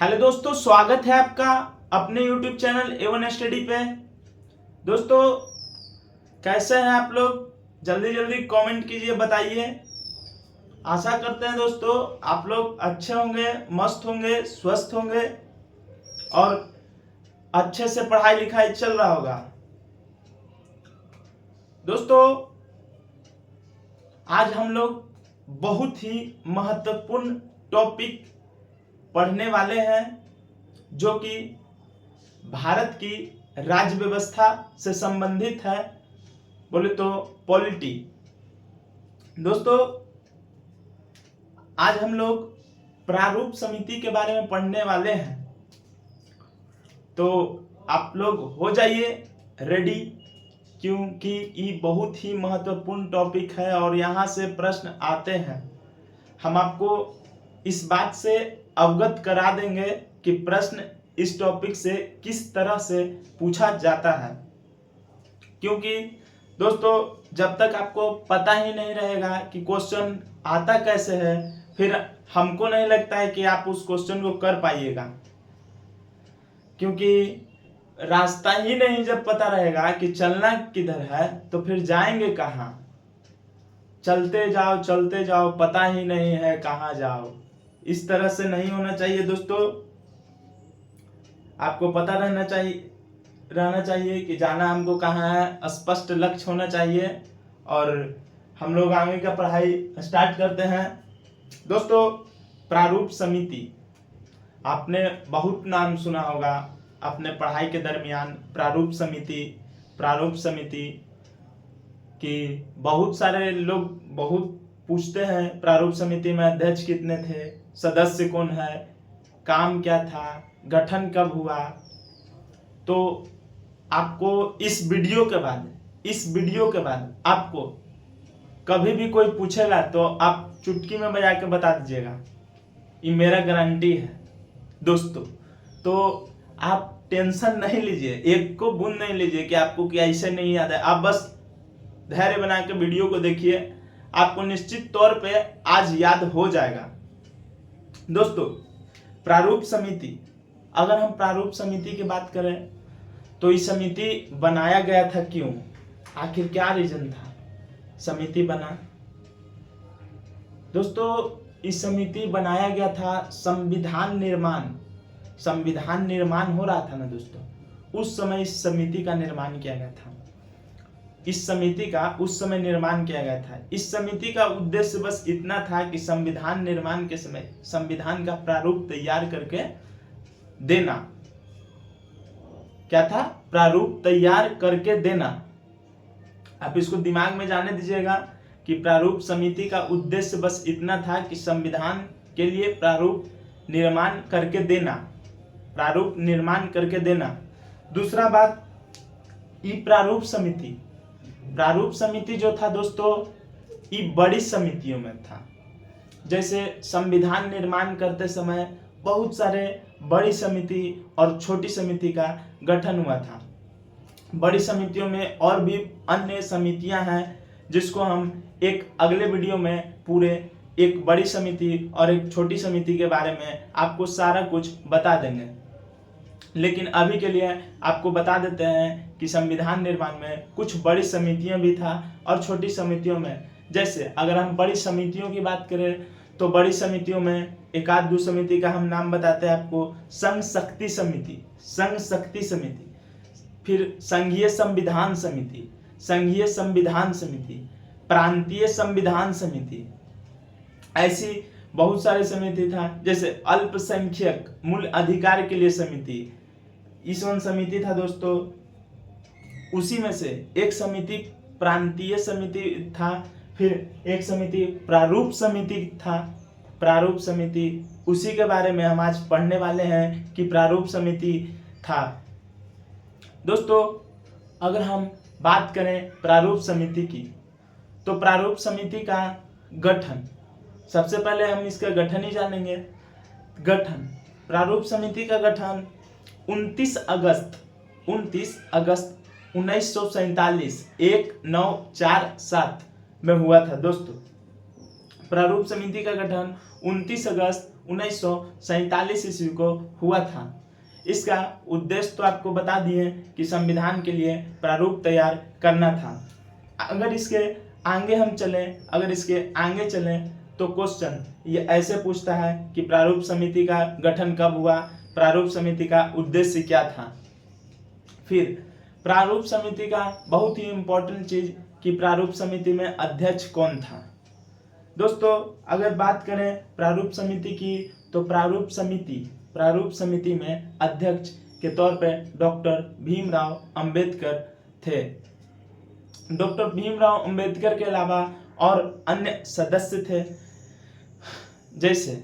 Hello दोस्तों, स्वागत है आपका अपने YouTube चैनल A1 स्टडी पे। दोस्तों, कैसे हैं आप लोग? जल्दी जल्दी कमेंट कीजिए, बताइए। आशा करते हैं दोस्तों आप लोग अच्छे होंगे, मस्त होंगे, स्वस्थ होंगे और अच्छे से पढ़ाई लिखाई चल रहा होगा। दोस्तों, आज हम लोग बहुत ही महत्वपूर्ण टॉपिक पढ़ने वाले हैं जो कि भारत की राज्य व्यवस्था से संबंधित है, बोले तो पॉलिटी। दोस्तों, आज हम लोग प्रारूप समिति के बारे में पढ़ने वाले हैं, तो आप लोग हो जाइए रेडी, क्योंकि ये बहुत ही महत्वपूर्ण टॉपिक है और यहाँ से प्रश्न आते हैं। हम आपको इस बात से अवगत करा देंगे कि प्रश्न इस टॉपिक से किस तरह से पूछा जाता है, क्योंकि दोस्तों जब तक आपको पता ही नहीं रहेगा कि क्वेश्चन आता कैसे है, फिर हमको नहीं लगता है कि आप उस क्वेश्चन को कर पाइएगा। क्योंकि रास्ता ही नहीं जब पता रहेगा कि चलना किधर है, तो फिर जाएंगे कहाँ? चलते जाओ, पता ही नहीं है कहाँ जाओ। इस तरह से नहीं होना चाहिए दोस्तों। आपको पता रहना चाहिए कि जाना हमको कहाँ है, स्पष्ट लक्ष्य होना चाहिए। और हम लोग आगे का पढ़ाई स्टार्ट करते हैं। दोस्तों, प्रारूप समिति आपने बहुत नाम सुना होगा अपने पढ़ाई के दरमियान। प्रारूप समिति कि बहुत सारे लोग बहुत पूछते हैं, प्रारूप समिति में अध्यक्ष कितने थे, सदस्य कौन है, काम क्या था, गठन कब हुआ। तो आपको इस वीडियो के बाद आपको कभी भी कोई पूछेगा तो आप चुटकी में बजा के बता दीजिएगा, ये मेरा गारंटी है दोस्तों। तो आप टेंशन नहीं लीजिए, एक को बूंद नहीं लीजिए कि आपको क्या ऐसे नहीं याद है। आप बस धैर्य बना के वीडियो को देखिए, आपको निश्चित तौर पे आज याद हो जाएगा। दोस्तों, प्रारूप समिति, अगर हम प्रारूप समिति की बात करें तो इस समिति बनाया गया था क्यों, आखिर क्या रीजन था समिति बना? दोस्तों, इस समिति बनाया गया था संविधान निर्माण हो रहा था ना दोस्तों, उस समय इस समिति का निर्माण किया गया था। इस समिति का उस समय निर्माण किया गया था। इस समिति का उद्देश्य बस इतना था कि संविधान निर्माण के समय संविधान का प्रारूप तैयार करके देना। क्या था? प्रारूप तैयार करके देना। आप इसको दिमाग में जाने दीजिएगा कि प्रारूप समिति का उद्देश्य बस इतना था कि संविधान के लिए प्रारूप निर्माण करके देना। दूसरा बात, ये प्रारूप समिति जो था दोस्तों, ये बड़ी समितियों में था। जैसे संविधान निर्माण करते समय बहुत सारे बड़ी समिति और छोटी समिति का गठन हुआ था। बड़ी समितियों में और भी अन्य समितियां हैं, जिसको हम एक अगले वीडियो में पूरे एक बड़ी समिति और एक छोटी समिति के बारे में आपको सारा कुछ बता देंगे। लेकिन अभी के लिए आपको बता देते हैं कि संविधान निर्माण में कुछ बड़ी समितियां भी था और छोटी समितियों में, जैसे अगर हम बड़ी समितियों की बात करें तो बड़ी समितियों में एक आध दो समिति का हम नाम बताते हैं आपको। संघ शक्ति समिति, फिर संघीय संविधान समिति, प्रांतीय संविधान समिति, ऐसी बहुत सारी समिति था। जैसे अल्पसंख्यक मूल अधिकार के लिए समिति, ईसवन समिति था दोस्तों। उसी में से एक समिति प्रांतीय समिति था, फिर एक समिति प्रारूप समिति उसी के बारे में हम आज पढ़ने वाले हैं कि प्रारूप समिति था। दोस्तों, अगर हम बात करें प्रारूप समिति की, तो प्रारूप समिति का गठन, सबसे पहले हम इसका गठन ही जानेंगे। प्रारूप समिति का गठन 29 अगस्त 1947 1947 में हुआ था दोस्तों। प्रारूप समिति का गठन 29 अगस्त 1947 ईस्वी को हुआ था। इसका उद्देश्य तो आपको बता दिए कि संविधान के लिए प्रारूप तैयार करना था। अगर इसके आगे चलें तो क्वेश्चन ये ऐसे पूछता है कि प्रारूप समिति का गठन कब हुआ, प्रारूप समिति का उद्देश्य क्या था। फिर प्रारूप समिति का बहुत ही इम्पोर्टेंट चीज कि प्रारूप समिति में अध्यक्ष कौन था। दोस्तों अगर बात करें प्रारूप समिति की तो प्रारूप समिति में अध्यक्ष के तौर पे डॉक्टर भीमराव अंबेडकर थे। डॉक्टर भीमराव अंबेडकर के अलावा और अन्य सदस्य थे। जैसे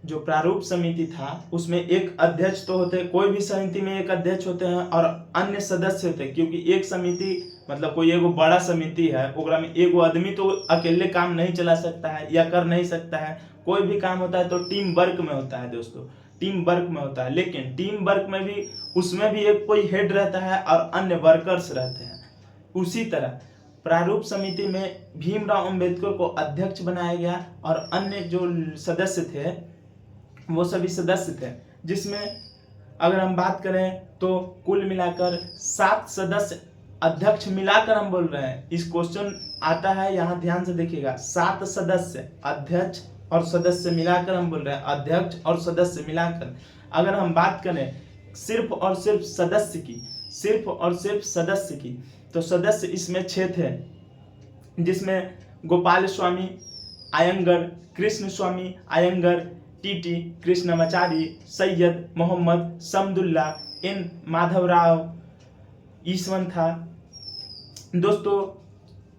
जो प्रारूप समिति था उसमें एक अध्यक्ष तो होते, कोई भी समिति में एक अध्यक्ष होते हैं और अन्य सदस्य होते हैं, क्योंकि एक समिति मतलब कोई एगो बड़ा समिति है, ओकरा में एगो आदमी तो अकेले काम नहीं चला सकता है या कर नहीं सकता है। कोई भी काम होता है तो टीम वर्क में होता है दोस्तों, टीम वर्क में होता है। लेकिन टीम वर्क में भी उसमें भी एक कोई हेड रहता है और अन्य वर्कर्स रहते हैं। उसी तरह प्रारूप समिति में भीमराव अंबेडकर को अध्यक्ष बनाया गया और अन्य जो सदस्य थे वो सभी सदस्य थे, जिसमें अगर हम बात करें तो कुल मिलाकर 7 सदस्य, अध्यक्ष मिलाकर हम बोल रहे हैं। इस क्वेश्चन आता है, यहाँ ध्यान से देखिएगा, 7 सदस्य, अध्यक्ष और सदस्य मिलाकर हम बोल रहे हैं, अध्यक्ष और सदस्य मिलाकर। अगर हम बात करें सिर्फ और सिर्फ सदस्य की तो सदस्य इसमें 6 थे, जिसमें गोपाल स्वामी अयंगर, कृष्ण स्वामी अयंगर, टीटी कृष्णमाचारी, सैयद मोहम्मद समदुल्ला, एन माधवराव ईसवन था। दोस्तों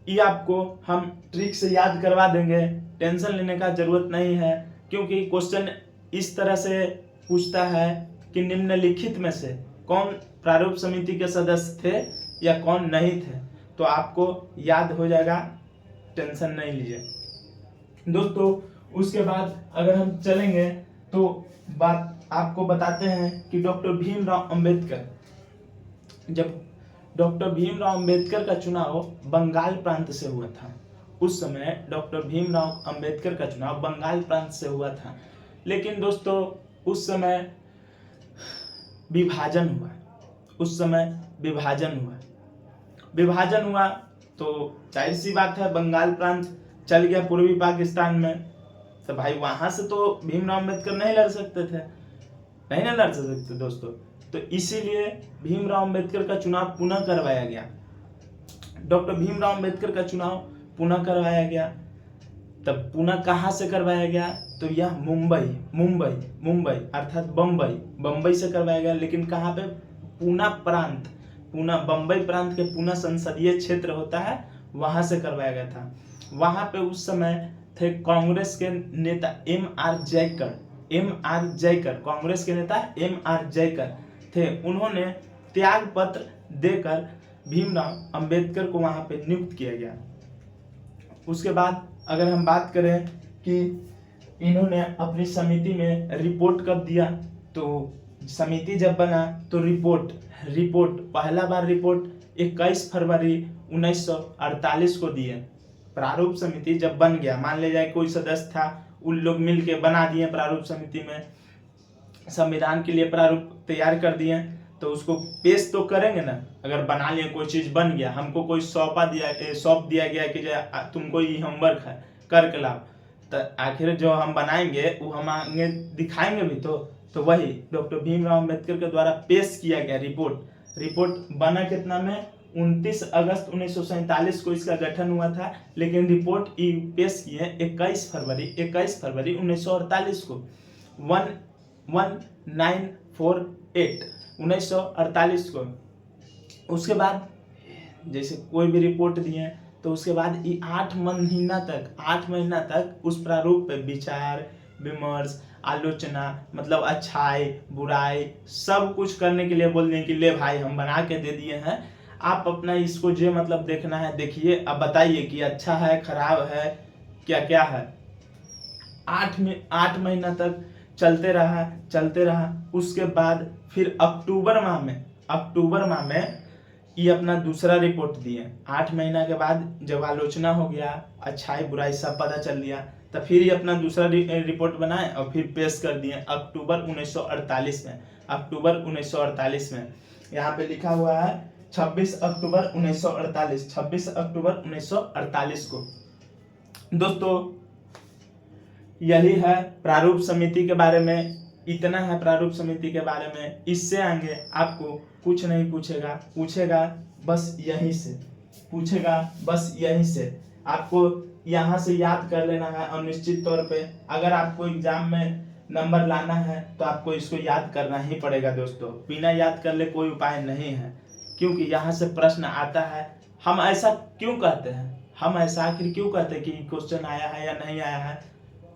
ये आपको हम ट्रिक से याद करवा देंगे, टेंशन लेने का जरूरत नहीं है, क्योंकि क्वेश्चन इस तरह से पूछता है कि निम्नलिखित में से कौन प्रारूप समिति के सदस्य थे या कौन नहीं थे, तो आपको याद हो जाएगा, टेंशन नहीं लीजिए। दोस्तों उसके बाद अगर हम चलेंगे तो बात आपको बताते हैं कि डॉक्टर भीमराव अंबेडकर, जब डॉक्टर भीमराव अंबेडकर का चुनाव बंगाल प्रांत से हुआ था, उस समय डॉक्टर भीमराव अंबेडकर का चुनाव बंगाल प्रांत से हुआ था। लेकिन दोस्तों उस समय विभाजन हुआ तो जाहिर सी बात है बंगाल प्रांत चल गया पूर्वी पाकिस्तान में, तो भाई वहां से तो भीमराव अंबेडकर नहीं लड़ सकते दोस्तों। तो इसीलिए भीमराव अंबेडकर का चुनाव पुनः करवाया गया, डॉक्टर भीमराव अंबेडकर का चुनाव पुनः करवाया गया। तब पुनः कहाँ से करवाया गया, तो यह मुंबई अर्थात बम्बई से करवाया गया। लेकिन कहाँ पे, पूना बम्बई प्रांत के पूना संसदीय क्षेत्र होता है, वहां से करवाया गया था। वहां पे उस समय थे कांग्रेस के नेता एम.आर. जयकर, कांग्रेस के नेता एम.आर. जयकर थे। उन्होंने त्याग पत्र देकर भीमराव अंबेडकर को वहां पे नियुक्त किया गया। उसके बाद अगर हम बात करें कि इन्होंने अपनी समिति में रिपोर्ट कब दिया, तो समिति जब बना तो रिपोर्ट पहला बार रिपोर्ट 21 फरवरी 1948 को दिए। प्रारूप समिति जब बन गया, मान ले जाए कोई सदस्य था, उन लोग मिलके बना दिए प्रारूप समिति में, संविधान के लिए प्रारूप तैयार कर दिए, तो उसको पेश तो करेंगे ना। अगर बना लिए, कोई चीज बन गया, हमको कोई सौंप दिया गया कि तुमको ये होमवर्क है करके लाओ, तो आखिर जो हम बनाएंगे वो हम आगे दिखाएंगे भी तो वही डॉक्टर भीमराव अंबेडकर के द्वारा पेश किया गया रिपोर्ट बना कितना में 29 अगस्त 1947 को इसका गठन हुआ था। लेकिन रिपोर्ट पेश किए 21 फरवरी 1948 को 1948 को। उसके बाद जैसे कोई भी रिपोर्ट दिए तो उसके बाद 8 महीना तक उस प्रारूप पे विचार विमर्श आलोचना, मतलब अच्छाई बुराई सब कुछ करने के लिए बोल दें कि ले भाई हम बना के दे दिए हैं, आप अपना इसको जो मतलब देखना है देखिए, अब बताइए कि अच्छा है खराब है क्या क्या है। 8 महीना तक चलते रहा। उसके बाद फिर अक्टूबर माह में ये अपना दूसरा रिपोर्ट दिए। 8 महीना के बाद जब आलोचना हो गया, अच्छाई बुराई सब पता चल लिया, तो फिर ये अपना दूसरा रिपोर्ट बनाए और फिर पेश कर दिए अक्टूबर 1948 में। अक्टूबर 1948 में यहाँ पे लिखा हुआ है 26 अक्टूबर 1948, 26 अक्टूबर 1948 को। दोस्तों यही है प्रारूप समिति के बारे में, इतना है प्रारूप समिति के बारे में। इससे आगे आपको कुछ नहीं पूछेगा, पूछेगा बस यहीं से, पूछेगा बस यहीं से। आपको यहाँ से याद कर लेना है और निश्चित तौर पे अगर आपको एग्जाम में नंबर लाना है तो आपको इसको याद करना ही पड़ेगा दोस्तों। बिना याद कर ले कोई उपाय नहीं है, क्योंकि यहाँ से प्रश्न आता है। हम ऐसा क्यों कहते हैं, हम ऐसा आखिर क्यों कहते हैं कि क्वेश्चन आया है या नहीं आया है?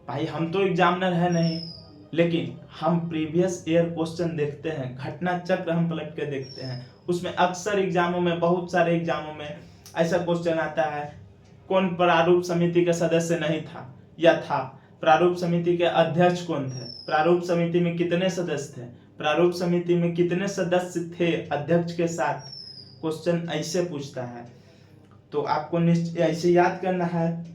भाई हम तो एग्जामिनर है नहीं, लेकिन हम प्रीवियस ईयर क्वेश्चन देखते हैं, घटना चक्र हम पलट के देखते हैं। उसमें अक्सर एग्जामों में, बहुत सारे एग्जामों में ऐसा क्वेश्चन आता है, कौन प्रारूप समिति का सदस्य नहीं था या था? प्रारूप समिति के अध्यक्ष कौन थे? प्रारूप समिति में कितने सदस्य थे? प्रारूप समिति में कितने सदस्य थे अध्यक्ष के साथ? क्वेश्चन ऐसे पूछता है, तो आपको ऐसे याद करना है।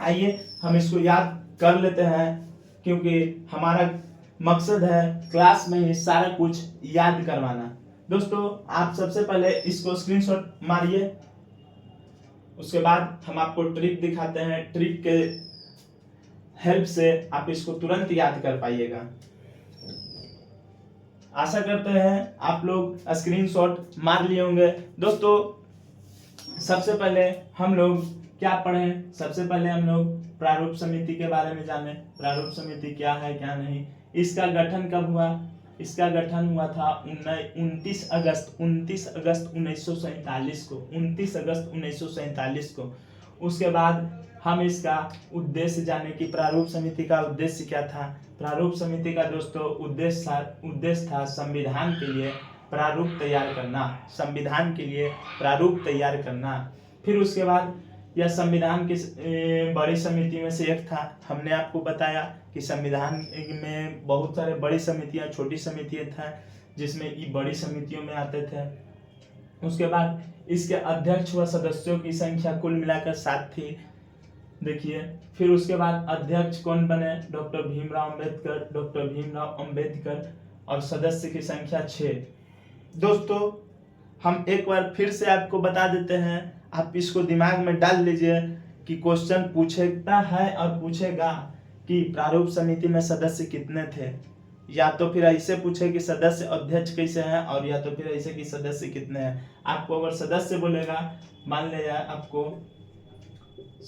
आइए हम इसको याद कर लेते हैं, क्योंकि हमारा मकसद है क्लास में ही सारा कुछ याद करवाना। दोस्तों आप सबसे पहले इसको स्क्रीनशॉट मारिए, उसके बाद हम आपको ट्रिक दिखाते हैं। ट्रिक के हेल्प से आप इसको तुरंत याद कर पाइएगा। आशा करते हैं आप लोग स्क्रीनशॉट मार लिए होंगे। दोस्तों सबसे पहले हम लोग क्या पढ़ें? सबसे पहले हम लोग प्रारूप समिति के बारे में जाने। प्रारूप समिति क्या है क्या नहीं, इसका गठन कब हुआ? इसका गठन हुआ था 29 अगस्त 1947 को, 29 अगस्त 1947 को। उसके बाद हम इसका उद्देश्य जाने कि प्रारूप समिति का उद्देश्य क्या था। प्रारूप समिति का दोस्तों उद्देश्य था संविधान के लिए प्रारूप तैयार करना, संविधान के लिए प्रारूप तैयार करना। फिर उसके बाद यह संविधान की बड़ी समिति में से एक था। हमने आपको बताया कि संविधान में बहुत सारे बड़ी समितियां, छोटी समितियां था, जिसमें ये बड़ी समितियों में आते थे। उसके बाद इसके अध्यक्ष व सदस्यों की संख्या कुल मिलाकर 7 थी, देखिए। फिर उसके बाद अध्यक्ष कौन बने? डॉक्टर भीमराव अंबेडकर, डॉक्टर भीमराव अंबेडकर, और सदस्य की संख्या 6। दोस्तों हम एक बार फिर से आपको बता देते हैं, आप इसको दिमाग में डाल लीजिए कि क्वेश्चन पूछता है और पूछेगा कि प्रारूप समिति में सदस्य कितने थे। या तो फिर ऐसे पूछे कि सदस्य अध्यक्ष कैसे हैं, और या तो फिर ऐसे कि सदस्य कितने हैं। आपको अगर सदस्य बोलेगा, मान लिया आपको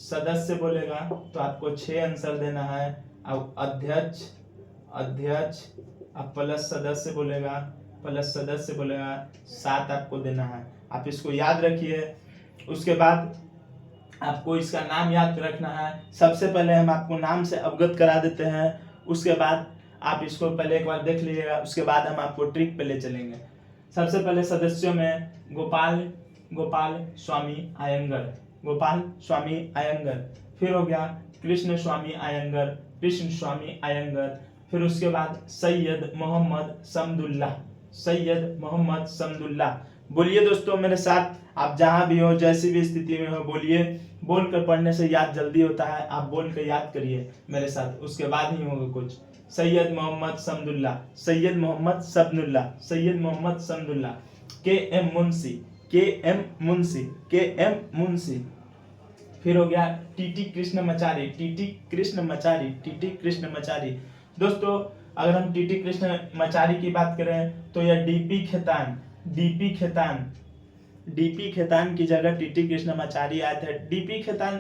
सदस्य बोलेगा तो आपको 6 आंसर देना है। अब अध्यक्ष अब प्लस सदस्य बोलेगा 7 आपको देना है। आप इसको याद रखिए। उसके बाद आपको इसका नाम याद रखना है। सबसे पहले हम आपको नाम से अवगत करा देते हैं, उसके बाद आप इसको पहले एक बार देख लीजिएगा, उसके बाद हम आपको ट्रिक पे ले चलेंगे। सबसे पहले सदस्यों में गोपाल स्वामी अयंगर, फिर हो गया कृष्ण स्वामी अयंगर, फिर उसके बाद सैयद मोहम्मद समदुल्ला। बोलिए दोस्तों मेरे साथ, आप जहां भी हो, जैसी भी स्थिति में हो, बोलिए। बोलकर पढ़ने से याद जल्दी होता है, आप बोल कर याद करिए मेरे साथ, उसके बाद ही होगा कुछ। सैयद मोहम्मद समदुल्ला, के एम मुंशी, फिर हो गया टीटी कृष्ण मचारी। दोस्तों अगर हम टीटी कृष्ण मचारी की बात करें तो यह डीपी खेतान की जगह टीटी कृष्ण मचारी आए थे। डीपी खेतान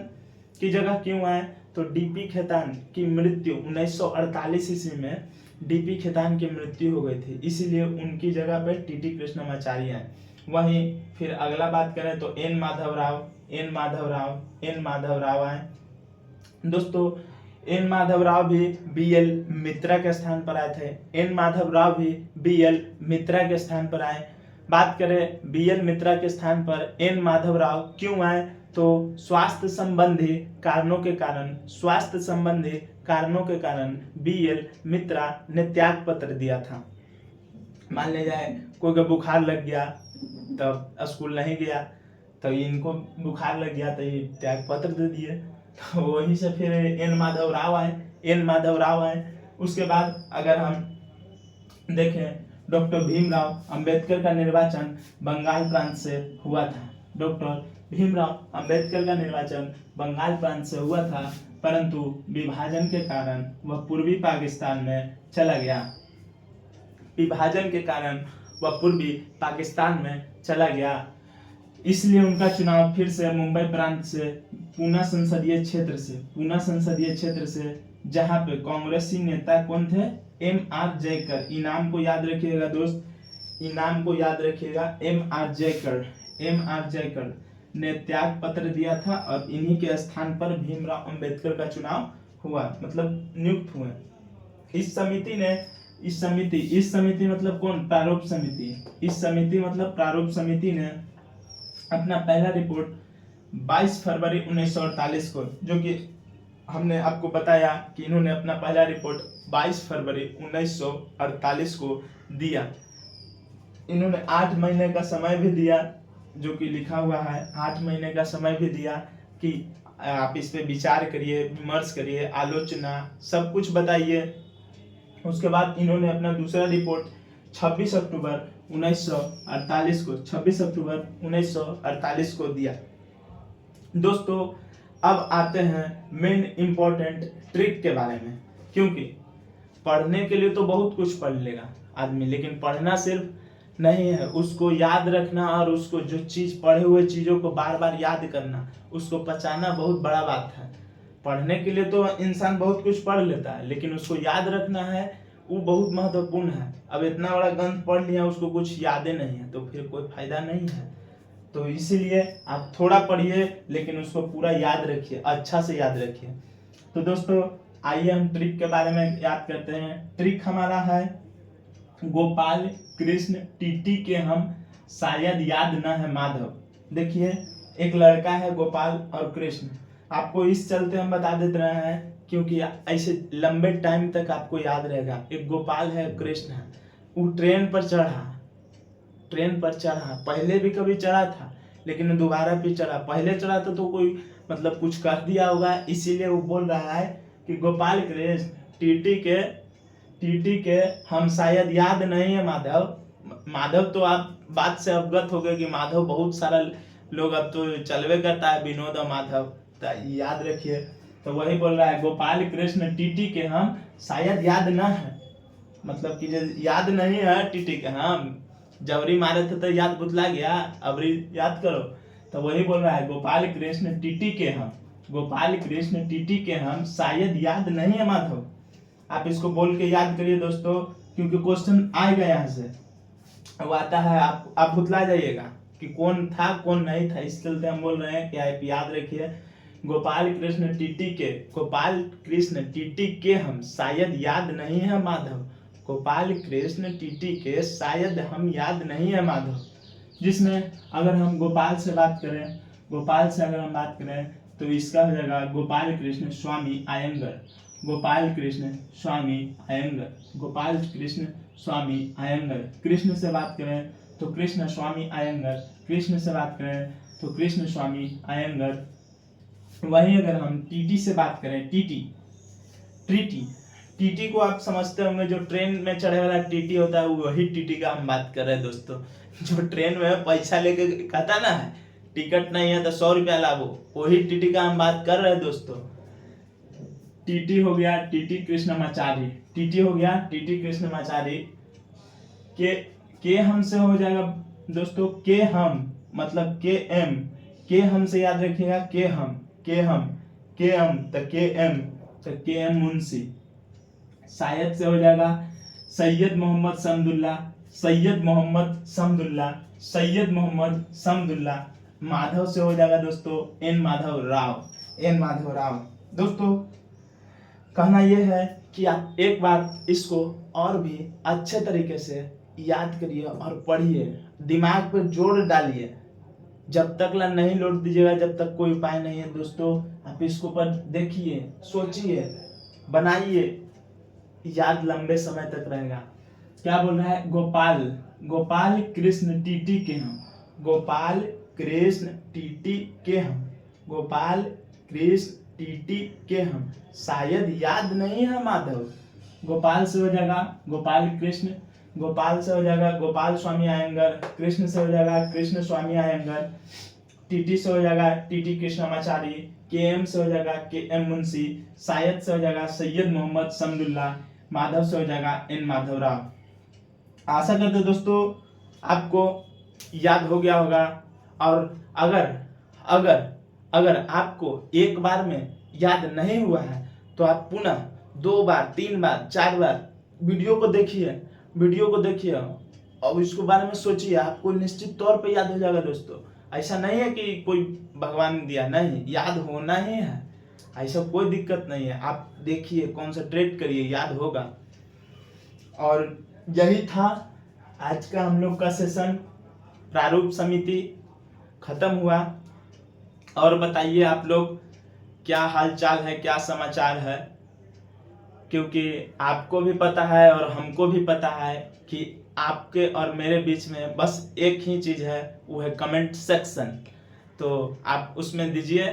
की जगह क्यों आए? तो डीपी खेतान की मृत्यु 1948 ईस्वी में डीपी खेतान की मृत्यु हो गई थी, इसीलिए उनकी जगह पे टीटी कृष्ण मचारी आए। वहीं फिर अगला बात करें तो एन माधव राव आए। दोस्तों एन माधव राव भी बीएल मित्रा के स्थान पर आए थे। बात करें बीएल मित्रा के स्थान पर एन माधव राव क्यों आए? तो स्वास्थ्य संबंधी कारणों के कारण बीएल मित्रा ने त्याग पत्र दिया था। मान ले जाए कोई का बुखार लग गया तब स्कूल नहीं गया, तो इनको बुखार लग गया, तो ये त्याग पत्र दे दिए। तो वहीं से फिर एन माधव राव आए। उसके बाद अगर हम देखें, डॉक्टर भीमराव अंबेडकर का निर्वाचन बंगाल प्रांत से हुआ था। डॉक्टर भीमराव अंबेडकर का निर्वाचन बंगाल प्रांत से हुआ था, परंतु विभाजन के कारण वह पूर्वी पाकिस्तान में चला गया। विभाजन के कारण वह पूर्वी पाकिस्तान में चला गया, इसलिए उनका चुनाव फिर से मुंबई प्रांत से पूना संसदीय क्षेत्र से, जहां पे कांग्रेसी नेता कौन थे, M.R. जयकर। इनाम को याद रखिएगा दोस्त, M.R. जयकर ने त्याग पत्र दिया था और इन्हीं के स्थान पर भीमराव अंबेडकर का चुनाव हुआ, मतलब नियुक्त हुए। इस समिति मतलब कौन, प्रारूप समिति ने अपना पहला रिपोर्ट 22 फरवरी 1948 को, जो कि हमने आपको बताया कि इन्होंने अपना पहला रिपोर्ट 22 फरवरी 1948 को दिया। इन्होंने 8 महीने का समय भी दिया, जो कि लिखा हुआ है, 8 महीने का समय भी दिया कि आप इस पे विचार करिए, विमर्श करिए, आलोचना सब कुछ बताइए। उसके बाद इन्होंने अपना दूसरा रिपोर्ट 26 अक्टूबर 1948 को दिया। दोस्तों अब आते हैं मेन इम्पोर्टेंट ट्रिक के बारे में, क्योंकि पढ़ने के लिए तो बहुत कुछ पढ़ लेगा आदमी, लेकिन पढ़ना सिर्फ नहीं है, उसको याद रखना और उसको जो चीज पढ़े हुए चीजों को बार बार याद करना, उसको पचाना बहुत बड़ा बात है। पढ़ने के लिए तो इंसान बहुत कुछ पढ़ लेता है, लेकिन उसको याद रखना है, वो बहुत महत्वपूर्ण है। अब इतना बड़ा ग्रंथ पढ़ लिया, उसको कुछ यादें नहीं है, तो फिर कोई फायदा नहीं है। तो इसीलिए आप थोड़ा पढ़िए, लेकिन उसको पूरा याद रखिए, अच्छा से याद रखिए। तो दोस्तों आइए हम ट्रिक के बारे में याद करते हैं। ट्रिक हमारा है गोपाल कृष्ण टीटी के हम शायद याद न है माधव। देखिए एक लड़का है गोपाल और कृष्ण, आपको इस चलते हम बता देते रहे हैं क्योंकि ऐसे लंबे टाइम तक आपको याद रहेगा। एक गोपाल है, कृष्ण है, वो ट्रेन पर चढ़ा, पहले भी कभी चढ़ा था लेकिन दोबारा भी चढ़ा। पहले चढ़ा था तो कोई मतलब कुछ कर दिया होगा, इसीलिए वो बोल रहा है कि गोपाल कृष्ण टीटी के हम शायद याद नहीं है माधव। तो आप बात से अवगत हो गए कि माधव बहुत सारा लोग अब तो चलवे करता है, विनोद और माधव, तो याद रखिए। तो वही बोल रहा है गोपाल कृष्ण टीटी के हम शायद याद न है, मतलब कि याद नहीं है टीटी के हम, जबरी मारे थे तो याद बुतला गया, अबरी याद करो। तो वही बोल रहा है गोपाल कृष्ण टीटी के हम शायद याद नहीं है माधव। आप इसको बोल के याद करिए दोस्तों, क्योंकि क्वेश्चन आएगा यहाँ से, वो आता है, आप भुतला जाइएगा कि कौन था कौन नहीं था। इस चलते हम बोल रहे हैं कि आप याद रखिए गोपाल कृष्ण टीटी के हम शायद याद नहीं है माधव। गोपाल कृष्ण टीटी के शायद हम याद नहीं है माधव। जिसमें अगर हम गोपाल से बात करें तो इसका हो जाएगा गोपाल कृष्ण स्वामी अयंगर। कृष्ण से बात करें तो कृष्ण स्वामी अयंगर। वहीं अगर हम टीटी से बात करें, टीटी को आप समझते होंगे, जो ट्रेन में चढ़े वाला टीटी होता है, वही टीटी का हम बात कर रहे हैं दोस्तों। जो ट्रेन में पैसा लेके कहता ना है टिकट नहीं है तो 100 रुपया लाभो, वही टीटी का हम बात कर रहे हैं दोस्तों। टीटी हो गया टीटी कृष्णमाचारी के हम से हो जाएगा दोस्तों के हम, मतलब के हम से याद रखिएगा, के हम तो के एम मुंशी। शायद से हो जाएगा सैयद मोहम्मद समदुल्ला। माधव से हो जाएगा दोस्तों एन माधव राव। दोस्तों कहना यह है कि आप एक बार इसको और भी अच्छे तरीके से याद करिए और पढ़िए, दिमाग पर जोर डालिए। जब तक ला नहीं लौट दीजिएगा, जब तक कोई उपाय नहीं है दोस्तों। आप इसको पर देखिए, सोचिए, बनाइए, याद लंबे समय तक रहेगा। क्या बोल रहा है, गोपाल गोपाल कृष्ण टीटी के हम, गोपाल कृष्ण टीटी के हम, गोपाल कृष्ण टीटी के हम, शायद याद नहीं है माधव। गोपाल से हो जाएगा गोपाल कृष्ण, गोपाल से हो जाएगा गोपाल स्वामी अयंगर, कृष्ण से हो जाएगा कृष्ण स्वामी अयंगर, टीटी से हो जाएगा टीटी कृष्णमाचारी, केएम से हो जाएगा केएम मुंशी, शायद से हो जाएगा सैयद मोहम्मद शमदुल्ला, माधव से हो जाएगा एन माधवराव। आशा करते दोस्तों आपको याद हो गया होगा। और अगर अगर अगर आपको एक बार में याद नहीं हुआ है तो आप पुनः 2 बार 3 बार 4 बार वीडियो को देखिए और इसके बारे में सोचिए, आपको निश्चित तौर पे याद हो जाएगा दोस्तों। ऐसा नहीं है कि कोई भगवान ने दिया, नहीं, याद होना ही है, ऐसा कोई दिक्कत नहीं है। आप देखिए, कॉन्सेंट्रेट करिए, याद होगा। और यही था आज का हम लोग का सेशन, प्रारूप समिति खत्म हुआ। और बताइए आप लोग क्या हाल चाल है, क्या समाचार है, क्योंकि आपको भी पता है और हमको भी पता है कि आपके और मेरे बीच में बस एक ही चीज़ है, वो है कमेंट सेक्शन। तो आप उसमें दीजिए,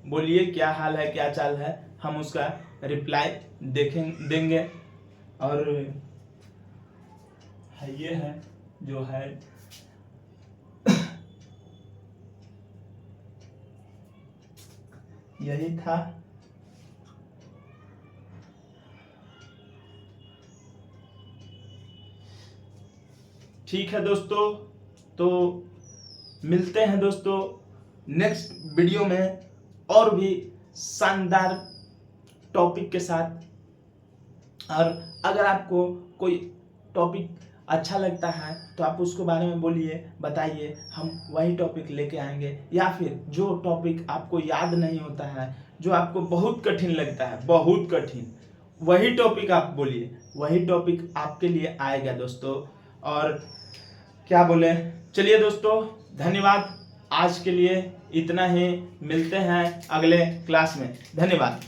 बोलिए क्या हाल है, क्या चाल है, हम उसका रिप्लाई देंगे। और ये है जो है यही था। ठीक है दोस्तों, तो मिलते हैं दोस्तों नेक्स्ट वीडियो में और भी शानदार टॉपिक के साथ। और अगर आपको कोई टॉपिक अच्छा लगता है तो आप उसके बारे में बोलिए, बताइए, हम वही टॉपिक लेके आएंगे। या फिर जो टॉपिक आपको याद नहीं होता है, जो आपको बहुत कठिन लगता है, बहुत कठिन, वही टॉपिक आप बोलिए, वही टॉपिक आपके लिए आएगा दोस्तों। और क्या बोले, चलिए दोस्तों, धन्यवाद। आज के लिए इतना ही, मिलते हैं अगले क्लास में। धन्यवाद।